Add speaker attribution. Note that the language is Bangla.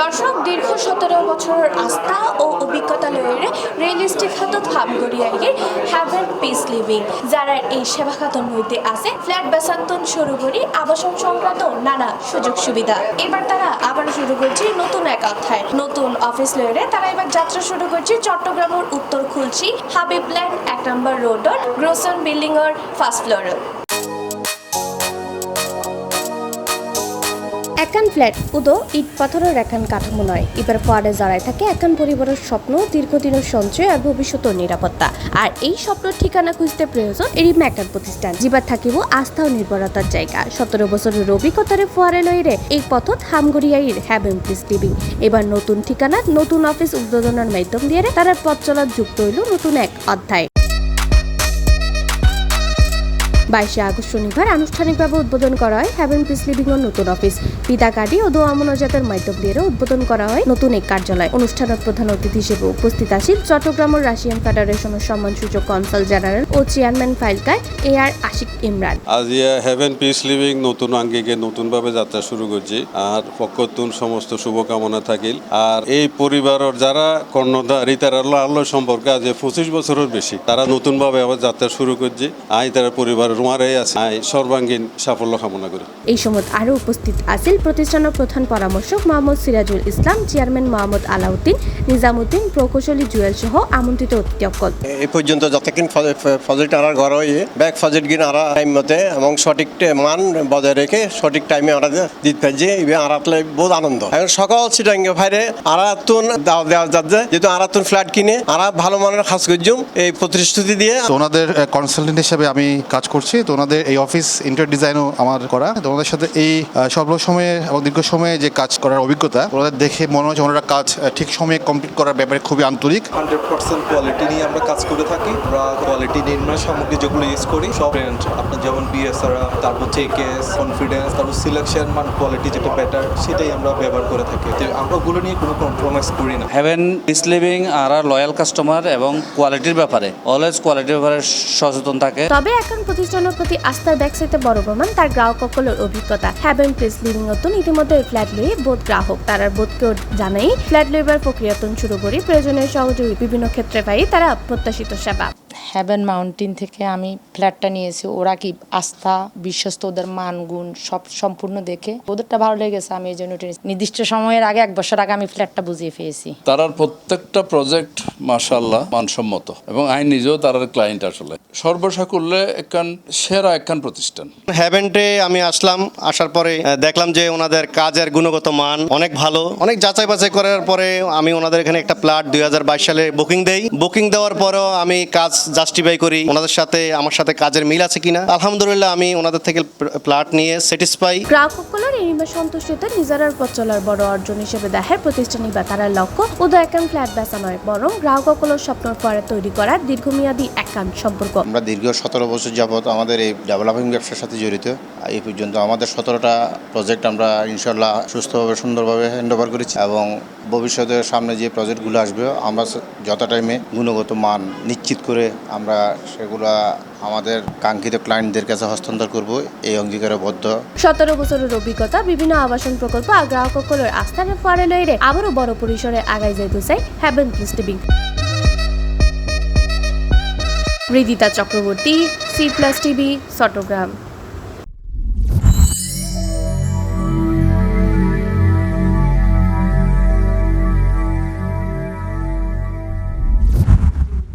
Speaker 1: দর্শক দীর্ঘ 17 বছর আস্থা ও অভিজ্ঞতা লয়ে রিয়েলিস্টিক হাতত হামগড়িয়াইয়ের হ্যাভেন পিস লিভিং যারা এই সেবা খাতন হইতে আছে ফ্ল্যাট বেসান্তন শুরু করি আবাসন সংক্রান্ত নানা সুযোগ সুবিধা। এবার তারা আবার শুরু করছে নতুন এক অধ্যায়, নতুন অফিস লয়ে তারা এবার যাত্রা শুরু করছে চট্টগ্রামের উত্তর খুলশি হাবিব ল্যান্ড 1 নম্বর রোডর গ্রোসন বিল্ডিং এর ফার্স্ট ফ্লোরে। একান ফ্ল্যাট উদো ইট পাথরের একান কাঠামো নয়, এবার পরে জড়াই থাকে একান পরিবারের স্বপ্ন, দীর্ঘদিনের সঞ্চয় আর ভবিষ্যতের নিরাপত্তা। আর এই স্বপ্নের ঠিকানা খুঁজতে প্রয়োজন এরই ম্যাকান প্রতিষ্ঠান, যিবার থাকিব আস্থা ও নির্ভরতার জায়গা। 17 বছরের অভিজ্ঞতারে ফোয়ারে লইরে এই পথত হামগড়িয়াইয়ের হ্যাভেন পিস লিভিং এবার নতুন ঠিকানা, নতুন অফিস উদ্বোধনের মাধ্যম দিয়ে তারা পথ চলার যুক্ত হইল নতুন এক অধ্যায়। 22 আগস্ট শনিবার আনুষ্ঠানিকভাবে উদ্বোধন করা হয় হ্যাভেন পিস লিভিং এর নতুন অফিস। পিতা কার্ডি ও দোয়া মোনাজাতের মাধ্যম দিয়ে উদ্বোধন করা হয় নতুন এক কার্যালয়। অনুষ্ঠানের প্রধান অতিথি হিসেবে উপস্থিত আছেন চট্টগ্রামের রাশিয়ান ফেডারেশনের সম্মানসূচক কনসাল জেনারেল ও চেয়ারম্যান ফাইলকার AR আশিক ইমরান।
Speaker 2: আজ হ্যাভেন পিস লিভিং নতুন আঙ্গিকে নতুনভাবে যাত্রা শুরু করছি আর পক্ষতুন সমস্ত শুভকামনা থাকিল। আর এই পরিবারের যারা কর্ণধারী তারা আল্লাহ সম্পর্কে আজ 25 বছরের বেশি তারা নতুনভাবে আবার যাত্রা শুরু করছে। তারা পরিবার সর্বাঙ্গীন সাফল্য কামনা করি।
Speaker 1: এই সময় আরো উপস্থিত আছেন প্রতিষ্ঠানের প্রধান পরামর্শক মোহাম্মদ সিরাজুল ইসলাম, চেয়ারম্যান মোহাম্মদ আলাউদ্দিন, নিজামুদ্দিন, প্রকৌশলী জুয়েল সহ আমন্ত্রিত অতিথিসকল।
Speaker 3: এই পর্যন্ত যতক্ষণ ফজেট আনার ঘর হয়ে ব্যাক ফজেট গিন আরা টাইম মতে এবং সঠিক মান বজায় রেখে সঠিক টাইমে আমরা দিতে পারছি। আরাতলে বহুত আনন্দ। এখন সকাল সিটাঙ্গে ভাইরে আরাতুন দাও দেওয়া যাচ্ছে, যেহেতু আরাতুন ফ্ল্যাট কিনে আরা ভালো মানের কাজ করছুম এই প্রতিশ্রুতি দিয়ে।
Speaker 4: ওনাদের কনসালটেন্ট হিসেবে আমি কাজ করছি, তো ওনাদের এই অফিস ইন্টার ডিজাইনও আমার করা। তো ওনাদের সাথে এই স্বল্প সময়ে এবং দীর্ঘ সময়ে যে কাজ করার অভিজ্ঞতা, ওনাদের দেখে মনে হচ্ছে ওনারা কাজ ঠিক সময়ে কমপ্লিট করার ব্যাপারে খুবই আন্তরিক।
Speaker 5: 100% কোয়ালিটি নিয়ে আমরা কাজ করে থাকি। আমরা কোয়ালিটি নির্মাণ সামগ্রী যেগুলো ইউজ করি সব ব্র্যান্ড, আপনার যেমন বিএসআরা, তারপর চেকেস, কনফিডেন্স, তারপর সিলেকশন মান কোয়ালিটি যেটা বেটার সেটাই আমরা ব্যবহার করে থাকি। আমরা ওগুলো নিয়ে কোনো কম্প্রোমাইজ করি না।
Speaker 6: হ্যাভেন পিস লিভিং আর লয়াল কাস্টমার এবং কোয়ালিটির ব্যাপারে অলওয়েজ কোয়ালিটির ব্যাপারে সচেতন থাকে।
Speaker 1: তবে এখন প্রতিষ্ঠানের প্রতি আস্থার ব্যাকসাইতে বড় প্রমাণ তার গ্রাহকসকলের অভিজ্ঞতা। হ্যাভেন পিস লিভিং অতন ইতিমধ্যে ফ্ল্যাট লয়ে বোধ গ্রাহক তারা বোধকেও জানাই ফ্ল্যাট লইবার প্রক্রিয়াতন শুরু করি প্রয়োজনীয় সহযোগী বিভিন্ন ক্ষেত্রে পাই তারা প্রত্যাশিত সেবা।
Speaker 7: হ্যাভেন মাউন্টেন থেকে আমি ফ্ল্যাটটা নিয়েছি, ওরা কি আস্থা বিশ্বস্ত, ওদের মান গুণ সব সম্পূর্ণ দেখে ওদেরটা ভালো লেগেছে। আমি এই জন্য নির্দিষ্ট সময়ের আগে 1 বছর আগে আমি ফ্ল্যাটটা বুঝিয়ে পেয়েছি।
Speaker 8: তারার প্রত্যেকটা প্রজেক্ট মাশাআল্লাহ মানসম্মত এবং আই নিজেও তারার ক্লায়েন্ট। আসলে সর্বসাকুল্যে সেরা একখান প্রতিষ্ঠান
Speaker 3: হ্যাভেনটে আমি আসলাম, আসার পরে দেখলাম যে ওনাদের কাজের গুণগত মান অনেক ভালো। অনেক যাচাই বাছাই করার পরে আমি ওনাদের এখানে একটা প্লট 2022 সালে বুকিং দেই। বুকিং দেওয়ার পরেও আমি কাজ জাস্টিফাই করি ওনাদের সাথে আমার সাথে কাজের মিল আছে কিনা। আলহামদুলিল্লাহ আমি ওনাদের থেকে প্লট নিয়ে স্যাটিসফাই।
Speaker 1: গ্রাহকসকলের এই সন্তুষ্টিতে নিজের পথ চলার বড় অর্জন হিসেবে দেখে প্রতিষ্ঠানিক বা তারা লক্ষ্য উদয় একান ফ্ল্যাট বেচা নয়, বরং গ্রাহকসকলের স্বপ্নের পরে তৈরি করার দীর্ঘমেয়াদী একান সম্পর্ক।
Speaker 9: আমরা দীর্ঘ 17 বছর যাবত আমাদের এই ডেভেলপিং ব্যবসার সাথে জড়িত। এই পর্যন্ত আমাদের 17টা প্রজেক্ট আমরা ইনশাল্লাহ সুস্থভাবে সুন্দরভাবে হ্যান্ডওভার করেছি এবং ভবিষ্যতের সামনে যে প্রজেক্টগুলো আসবে আমরা যত টাইমে গুণগত মান নিশ্চিত করে আমরা সেগুলা আমাদের কাঙ্ক্ষিত ক্লায়েন্টদের কাছে হস্তান্তর করব, এই অঙ্গীকারে বদ্ধ।
Speaker 1: 17 বছরের অভিজ্ঞতা, বিভিন্ন আবাসন প্রকল্প আর গ্রাহকসকলের আস্থার ফোয়ারে লইরে আবারও বড় পরিসরে আগাই যাইতে চাই haven peace living. Ridita Chakraborty, C+ TV, Chittagong.